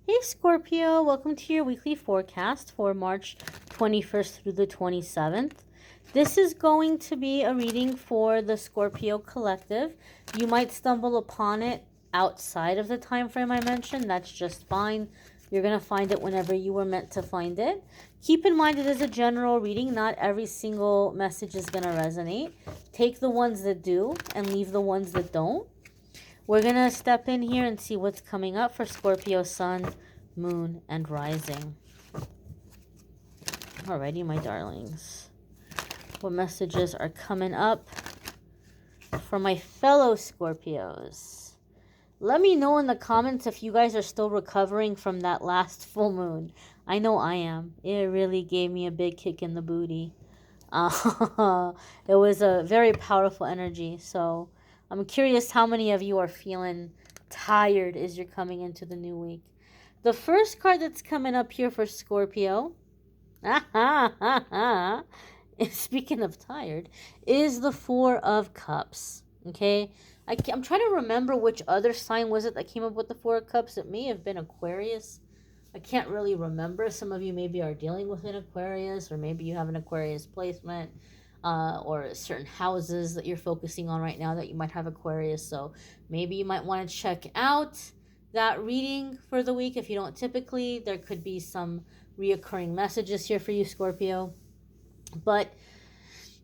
Hey Scorpio, welcome to your weekly forecast for March 21st through the 27th. This is going to be a reading for the Scorpio collective. You might stumble upon it outside of the time frame I mentioned. That's just fine. You're going to find it whenever you were meant to find it. Keep in mind it is a general reading. Not every single message is going to resonate. Take the ones that do and leave the ones that don't. We're going to step in here and see what's coming up for Scorpio Sun, Moon, and Rising. Alrighty, my darlings. What messages are coming up for my fellow Scorpios? Let me know in the comments if you guys are still recovering from that last full moon. I know I am. It really gave me a big kick in the booty. It was a very powerful energy, so I'm curious how many of you are feeling tired as you're coming into the new week. The first card that's coming up here for Scorpio, speaking of tired, is the Four of Cups. Okay, I'm trying to remember which other sign was it that came up with the Four of Cups. It may have been Aquarius. I can't really remember. Some of you maybe are dealing with an Aquarius, or maybe you have an Aquarius placement, or certain houses that you're focusing on right now that you might have Aquarius. So maybe you might want to check out that reading for the week. If you don't typically, there could be some reoccurring messages here for you, Scorpio. But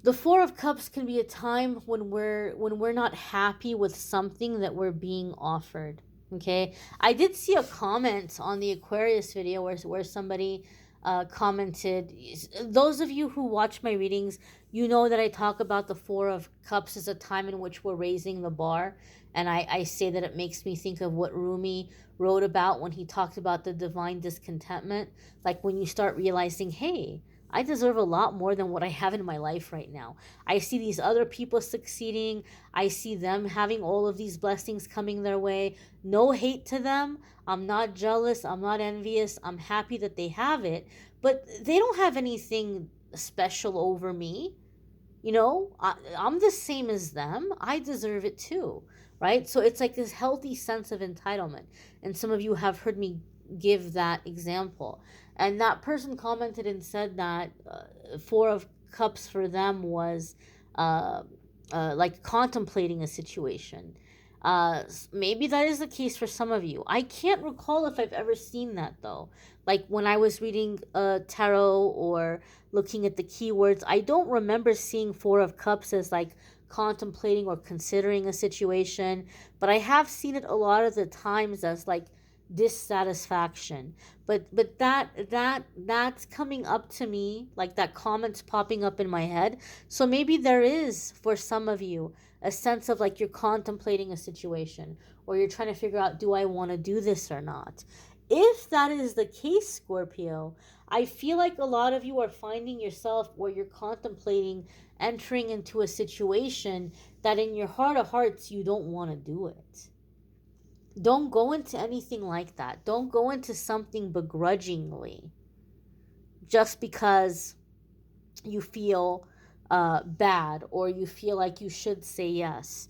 the Four of Cups can be a time when we're not happy with something that we're being offered. Okay, I did see a comment on the Aquarius video where somebody commented. Those of you who watch my readings, you know that I talk about the Four of Cups as a time in which we're raising the bar. And I say that it makes me think of what Rumi wrote about when he talked about the divine discontentment. Like when you start realizing, hey, I deserve a lot more than what I have in my life right now. I see these other people succeeding. I see them having all of these blessings coming their way. No hate to them. I'm not jealous. I'm not envious. I'm happy that they have it. But they don't have anything special over me. You know, I'm the same as them. I deserve it too, right? So it's like this healthy sense of entitlement. And some of you have heard me give that example. And that person commented and said that Four of Cups for them was like contemplating a situation. Maybe that is the case for some of you. I can't recall if I've ever seen that though. Like when I was reading tarot or looking at the keywords, I don't remember seeing Four of Cups as like contemplating or considering a situation. But I have seen it a lot of the times as like dissatisfaction. But that's coming up to me, like that comment's popping up in my head. So maybe there is, for some of you, a sense of like you're contemplating a situation, or you're trying to figure out, do I want to do this or not? If that is the case, Scorpio, I feel like a lot of you are finding yourself where you're contemplating entering into a situation that in your heart of hearts you don't want to do it. Don't go into anything like that. Don't go into something begrudgingly just because you feel bad or you feel like you should say yes.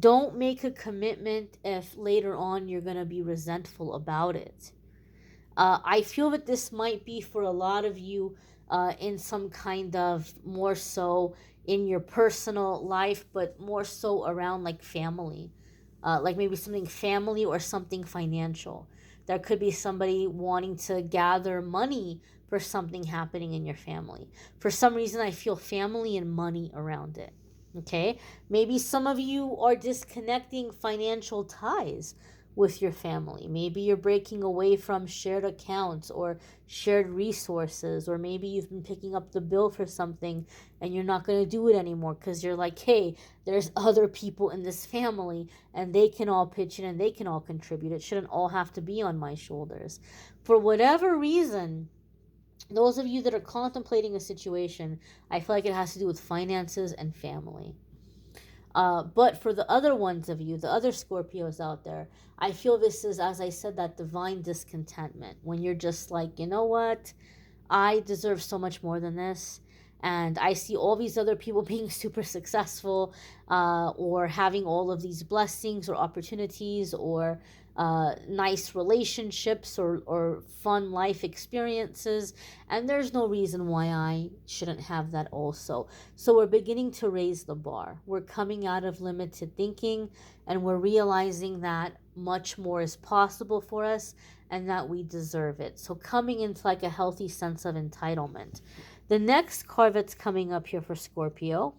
Don't make a commitment if later on you're going to be resentful about it. I feel that this might be for a lot of you in some kind of more so in your personal life, but more so around like family. Like maybe something family or something financial. There could be somebody wanting to gather money for something happening in your family. For some reason, I feel family and money around it. Okay? Maybe some of you are disconnecting financial ties with your family. Maybe you're breaking away from shared accounts or shared resources, or maybe you've been picking up the bill for something and you're not going to do it anymore because you're like, hey, there's other people in this family and they can all pitch in and they can all contribute. It shouldn't all have to be on my shoulders. For whatever reason, those of you that are contemplating a situation, I feel like it has to do with finances and family. But for the other ones of you, the other Scorpios out there, I feel this is, as I said, that divine discontentment. When you're just like, you know what? I deserve so much more than this. And I see all these other people being super successful or having all of these blessings or opportunities or nice relationships or fun life experiences, and there's no reason why I shouldn't have that also. So we're beginning to raise the bar. We're coming out of limited thinking, and we're realizing that much more is possible for us and that we deserve it. So coming into like a healthy sense of entitlement. The next card that's coming up here for Scorpio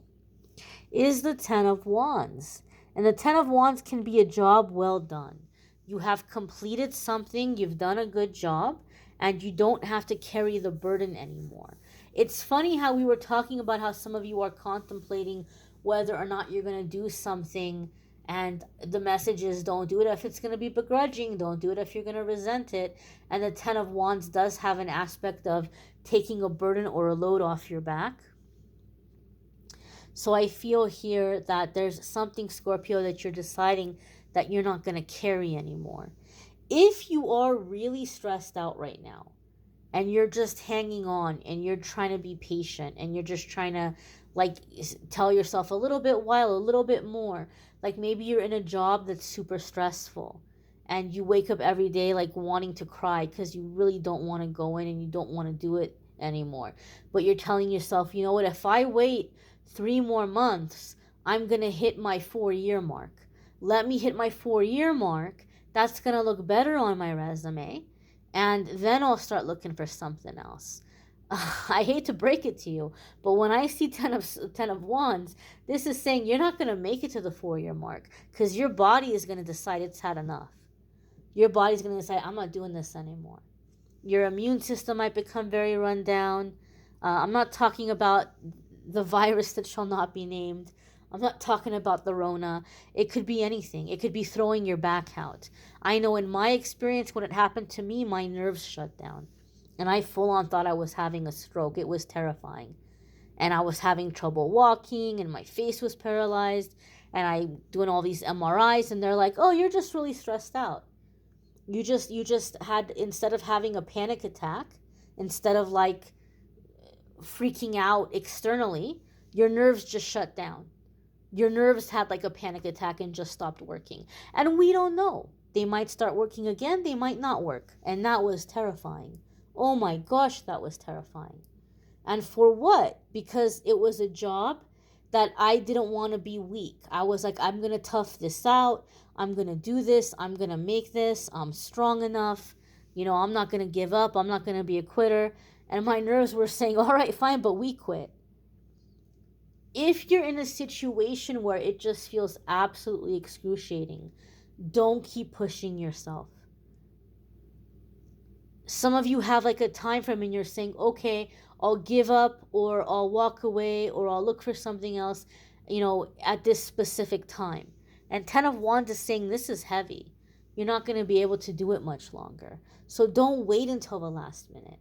is the Ten of Wands. And the Ten of Wands can be a job well done. You have completed something, you've done a good job, and you don't have to carry the burden anymore. It's funny how we were talking about how some of you are contemplating whether or not you're going to do something, and the message is don't do it if it's going to be begrudging, don't do it if you're going to resent it. And the Ten of Wands does have an aspect of taking a burden or a load off your back. So I feel here that there's something, Scorpio, that you're deciding that you're not going to carry anymore. If you are really stressed out right now and you're just hanging on and you're trying to be patient and you're just trying to like tell yourself a little bit while, a little bit more, like maybe you're in a job that's super stressful and you wake up every day like wanting to cry because you really don't want to go in and you don't want to do it anymore. But you're telling yourself, you know what, if I wait 3 more months, I'm going to hit my 4 year mark. Let me hit my 4 year mark. That's going to look better on my resume. And then I'll start looking for something else. I hate to break it to you, but when I see Ten of Wands, this is saying you're not going to make it to the 4 year mark because your body is going to decide it's had enough. Your body's going to decide, I'm not doing this anymore. Your immune system might become very run down. I'm not talking about the virus that shall not be named. I'm not talking about the Rona. It could be anything. It could be throwing your back out. I know in my experience, when it happened to me, my nerves shut down. And I full on thought I was having a stroke. It was terrifying. And I was having trouble walking, and my face was paralyzed. And I doing all these MRIs, and they're like, oh, you're just really stressed out. You just had, instead of having a panic attack, instead of like freaking out externally, your nerves just shut down. Your nerves had like a panic attack and just stopped working. And we don't know. They might start working again, they might not work. And that was terrifying. Oh my gosh, that was terrifying. And for what? Because it was a job that I didn't want to be weak. I was like, I'm going to tough this out. I'm going to do this. I'm going to make this. I'm strong enough. You know, I'm not going to give up. I'm not going to be a quitter. And my nerves were saying, all right, fine, but we quit. If you're in a situation where it just feels absolutely excruciating, don't keep pushing yourself. Some of you have like a time frame and you're saying, okay, I'll give up or I'll walk away or I'll look for something else, you know, at this specific time. And Ten of Wands is saying this is heavy. You're not going to be able to do it much longer. So don't wait until the last minute.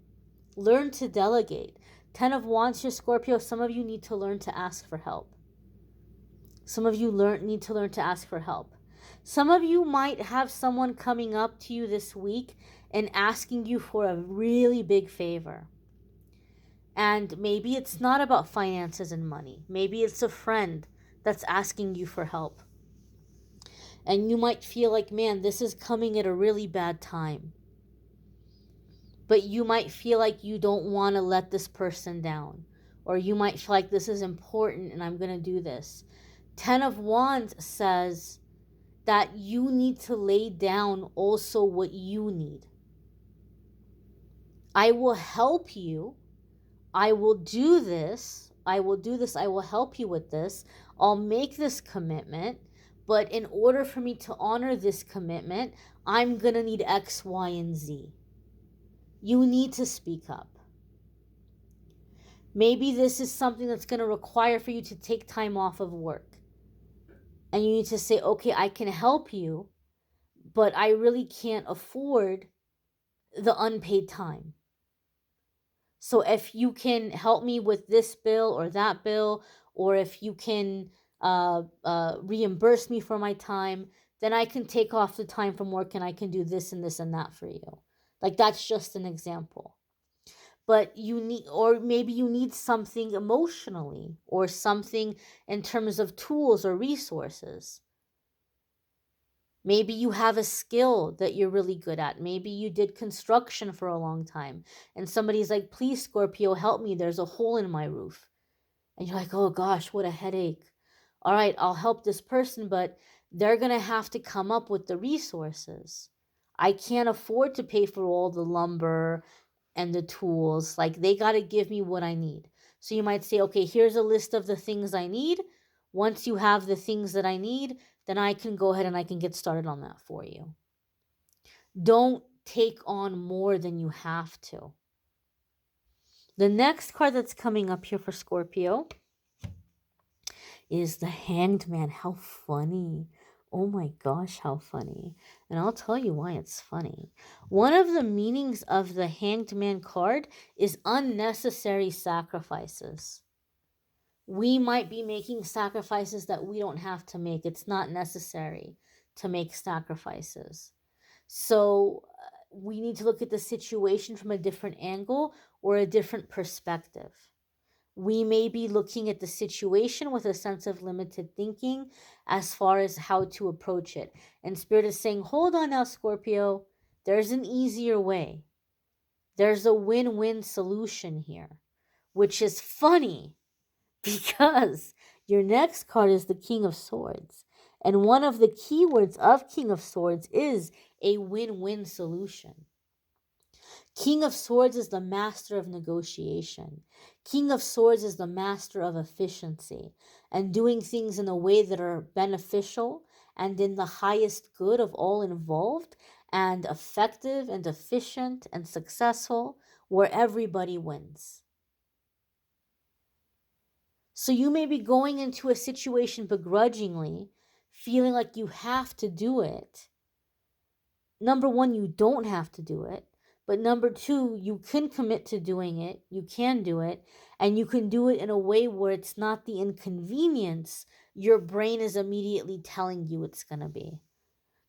Learn to delegate. Ten of Wands here, Scorpio, some of you need to learn to ask for help. Some of you need to learn to ask for help. Some of you might have someone coming up to you this week and asking you for a really big favor. And maybe it's not about finances and money. Maybe it's a friend that's asking you for help. And you might feel like, man, this is coming at a really bad time. But you might feel like you don't want to let this person down. Or you might feel like this is important and I'm going to do this. Ten of Wands says that you need to lay down also what you need. I will help you. I will do this. I will help you with this. I'll make this commitment. But in order for me to honor this commitment, I'm going to need X, Y, and Z. You need to speak up. Maybe this is something that's going to require for you to take time off of work. And you need to say, okay, I can help you, but I really can't afford the unpaid time. So if you can help me with this bill or that bill, or if you can reimburse me for my time, then I can take off the time from work and I can do this and this and that for you. Like, that's just an example. But you need, or maybe you need something emotionally or something in terms of tools or resources. Maybe you have a skill that you're really good at. Maybe you did construction for a long time and somebody's like, please, Scorpio, help me. There's a hole in my roof. And you're like, oh gosh, what a headache. All right, I'll help this person, but they're going to have to come up with the resources. I can't afford to pay for all the lumber and the tools. Like, they got to give me what I need. So you might say, okay, here's a list of the things I need. Once you have the things that I need, then I can go ahead and I can get started on that for you. Don't take on more than you have to. The next card that's coming up here for Scorpio is the Hanged Man. How funny. Oh my gosh, how funny. And I'll tell you why it's funny. One of the meanings of the Hanged Man card is unnecessary sacrifices. We might be making sacrifices that we don't have to make. It's not necessary to make sacrifices. So we need to look at the situation from a different angle or a different perspective. We may be looking at the situation with a sense of limited thinking as far as how to approach it. And Spirit is saying, hold on now, Scorpio. There's an easier way. There's a win-win solution here, which is funny because your next card is the King of Swords. And one of the keywords of King of Swords is a win-win solution. King of Swords is the master of negotiation. King of Swords is the master of efficiency and doing things in a way that are beneficial and in the highest good of all involved and effective and efficient and successful where everybody wins. So you may be going into a situation begrudgingly, feeling like you have to do it. Number one, you don't have to do it. But number two, you can commit to doing it. You can do it. And you can do it in a way where it's not the inconvenience your brain is immediately telling you it's going to be.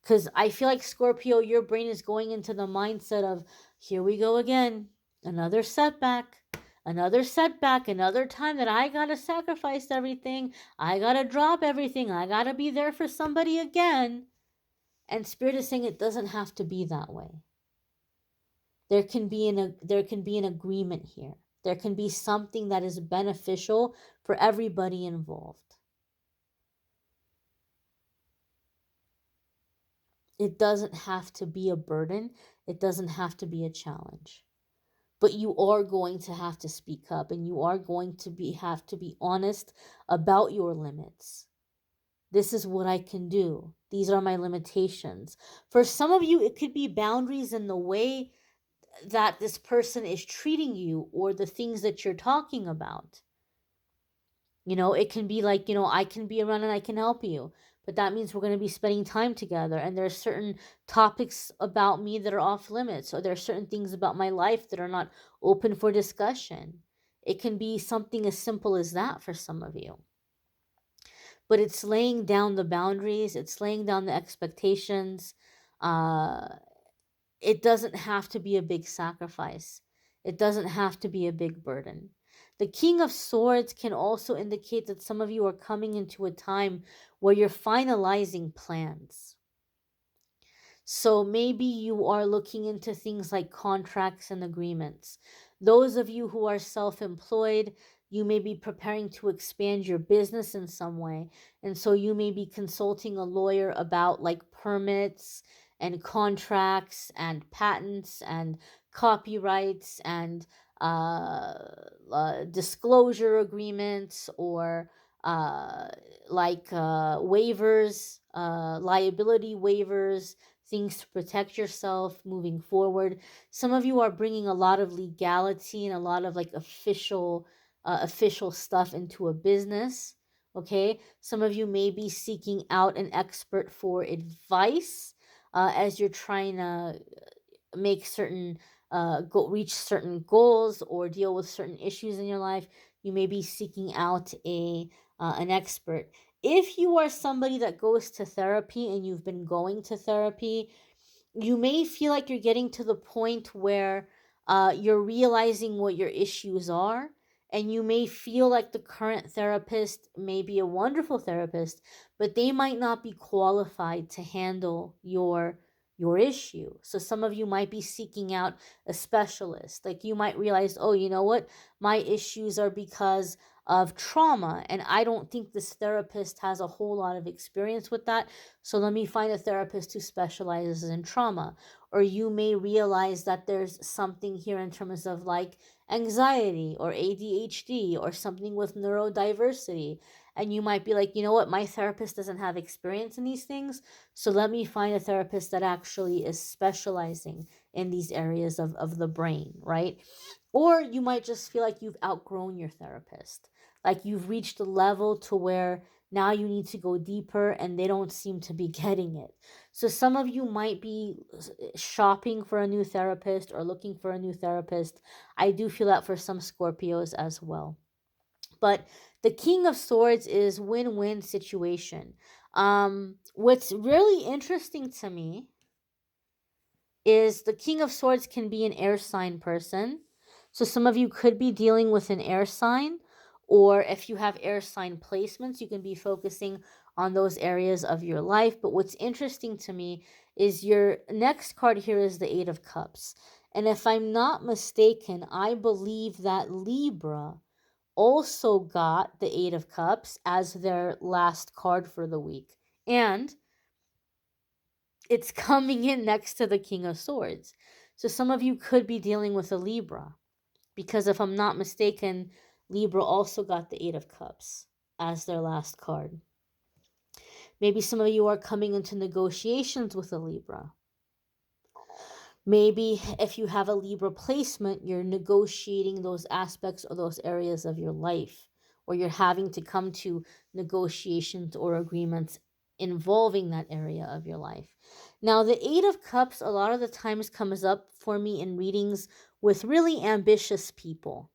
Because I feel like, Scorpio, your brain is going into the mindset of, here we go again. Another setback. Another setback. Another time that I got to sacrifice everything. I got to drop everything. I got to be there for somebody again. And Spirit is saying it doesn't have to be that way. There can be an agreement here. There can be something that is beneficial for everybody involved. It doesn't have to be a burden. It doesn't have to be a challenge. But you are going to have to speak up, and you are going to have to be honest about your limits. This is what I can do. These are my limitations. For some of you, it could be boundaries in the way that this person is treating you or the things that you're talking about. It can be like, I can be around and I can help you, but that means we're going to be spending time together. And there are certain topics about me that are off limits, or there are certain things about my life that are not open for discussion. It can be something as simple as that for some of you. But it's laying down the boundaries, it's laying down the expectations. It doesn't have to be a big sacrifice. It doesn't have to be a big burden. The King of Swords can also indicate that some of you are coming into a time where you're finalizing plans. So maybe you are looking into things like contracts and agreements. Those of you who are self-employed, you may be preparing to expand your business in some way. And so you may be consulting a lawyer about like permits and contracts and patents and copyrights and disclosure agreements or waivers, liability waivers, things to protect yourself moving forward. Some of you are bringing a lot of legality and a lot of like official stuff into a business. Okay, some of you may be seeking out an expert for advice as you're trying to make certain reach certain goals or deal with certain issues in your life. You may be seeking out an expert. If you are somebody that goes to therapy and you've been going to therapy, you may feel like you're getting to the point where you're realizing what your issues are, And you may feel like the current therapist may be a wonderful therapist, but they might not be qualified to handle your issue. So some of you might be seeking out a specialist. Like you might realize, oh, you know what? My issues are because of trauma, and I don't think this therapist has a whole lot of experience with that. So let me find a therapist who specializes in trauma. Or you may realize that there's something here in terms of like anxiety or ADHD or something with neurodiversity. And you might be like, you know what, my therapist doesn't have experience in these things. So let me find a therapist that actually is specializing in these areas of the brain, right? Or you might just feel like you've outgrown your therapist. Like you've reached a level to where now you need to go deeper and they don't seem to be getting it. So some of you might be shopping for a new therapist or looking for a new therapist. I do feel that for some Scorpios as well. But the King of Swords is win-win situation. What's really interesting to me is the King of Swords can be an air sign person. So some of you could be dealing with an air sign, or if you have air sign placements, you can be focusing on those areas of your life. But what's interesting to me is your next card here is the Eight of Cups. And if I'm not mistaken, I believe that Libra also got the Eight of Cups as their last card for the week. And it's coming in next to the King of Swords. So some of you could be dealing with a Libra. Because if I'm not mistaken, Libra also got the Eight of Cups as their last card. Maybe some of you are coming into negotiations with a Libra. Maybe if you have a Libra placement, you're negotiating those aspects or those areas of your life, or you're having to come to negotiations or agreements involving that area of your life. Now, the Eight of Cups a lot of the times comes up for me in readings with really ambitious people.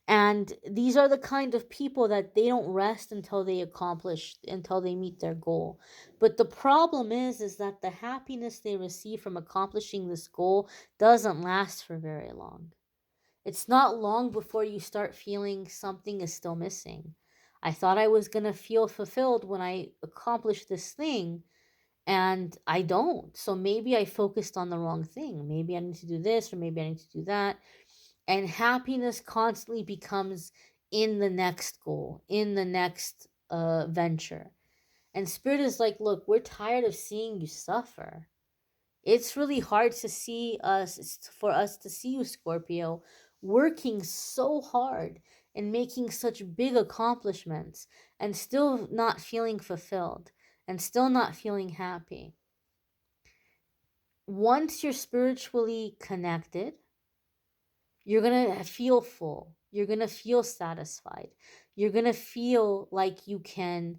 And these are the kind of people that they don't rest until they accomplish, until they meet their goal. But the problem is that the happiness they receive from accomplishing this goal doesn't last for very long. It's not long before you start feeling something is still missing. I thought I was going to feel fulfilled when I accomplished this thing, and I don't. So maybe I focused on the wrong thing. Maybe I need to do this, or maybe I need to do that. And happiness constantly becomes in the next goal, in the next venture. And Spirit is like, look, we're tired of seeing you suffer. It's really hard to see us, for us to see you, Scorpio, working so hard and making such big accomplishments and still not feeling fulfilled and still not feeling happy. Once you're spiritually connected, you're going to feel full. You're going to feel satisfied. You're going to feel like you can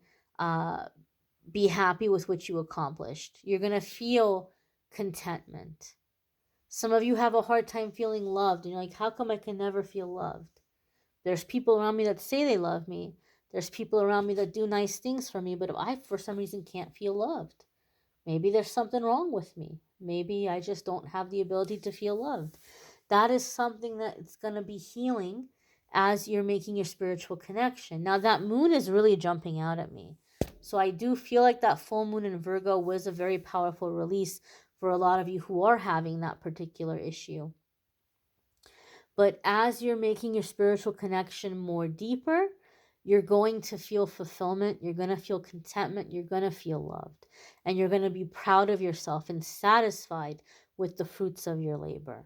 be happy with what you accomplished. You're going to feel contentment. Some of you have a hard time feeling loved. And you're like, how come I can never feel loved? There's people around me that say they love me. There's people around me that do nice things for me, but I, for some reason, can't feel loved. Maybe there's something wrong with me. Maybe I just don't have the ability to feel loved. That is something that it's going to be healing as you're making your spiritual connection. Now, that moon is really jumping out at me. So I do feel like that full moon in Virgo was a very powerful release for a lot of you who are having that particular issue. But as you're making your spiritual connection more deeper, you're going to feel fulfillment, you're going to feel contentment, you're going to feel loved, and you're going to be proud of yourself and satisfied with the fruits of your labor.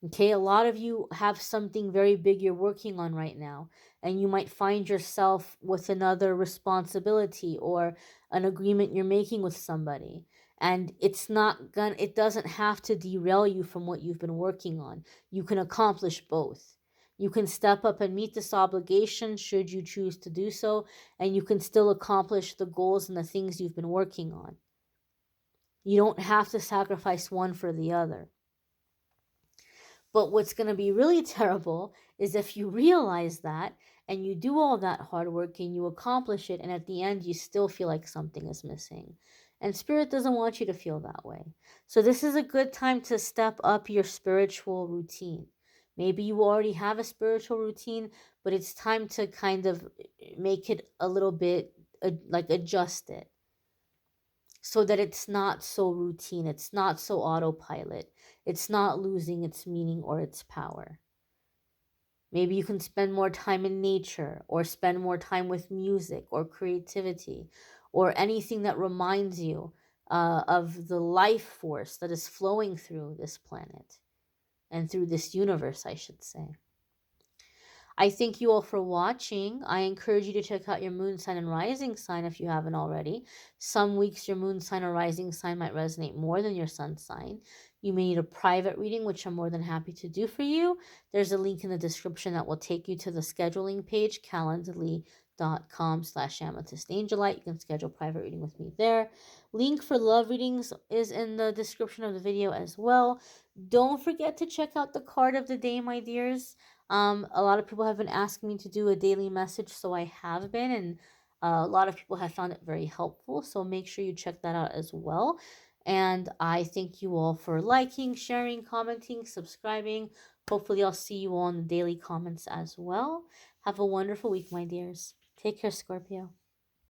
Okay, a lot of you have something very big you're working on right now, and you might find yourself with another responsibility or an agreement you're making with somebody. And it doesn't have to derail you from what you've been working on. You can accomplish both. You can step up and meet this obligation should you choose to do so, and you can still accomplish the goals and the things you've been working on. You don't have to sacrifice one for the other. But what's going to be really terrible is if you realize that and you do all that hard work and you accomplish it, and at the end you still feel like something is missing. And Spirit doesn't want you to feel that way. So this is a good time to step up your spiritual routine. Maybe you already have a spiritual routine, but it's time to kind of make it a little bit, like adjust it so that it's not so routine, it's not so autopilot, it's not losing its meaning or its power. Maybe you can spend more time in nature or spend more time with music or creativity or anything that reminds you of the life force that is flowing through this planet and through this universe, I should say. I thank you all for watching. I encourage you to check out your moon sign and rising sign if you haven't already. Some weeks your moon sign or rising sign might resonate more than your sun sign. You may need a private reading, which I'm more than happy to do for you. There's a link in the description that will take you to the scheduling page, calendly.com/amethystangelite. You can schedule private reading with me there. Link for love readings is in the description of the video as well. Don't forget to check out the card of the day, my dears. A lot of people have been asking me to do a daily message, so I have been, and a lot of people have found it very helpful. So make sure you check that out as well. And I thank you all for liking, sharing, commenting, subscribing. Hopefully, I'll see you all in the daily comments as well. Have a wonderful week, my dears. Take care, Scorpio.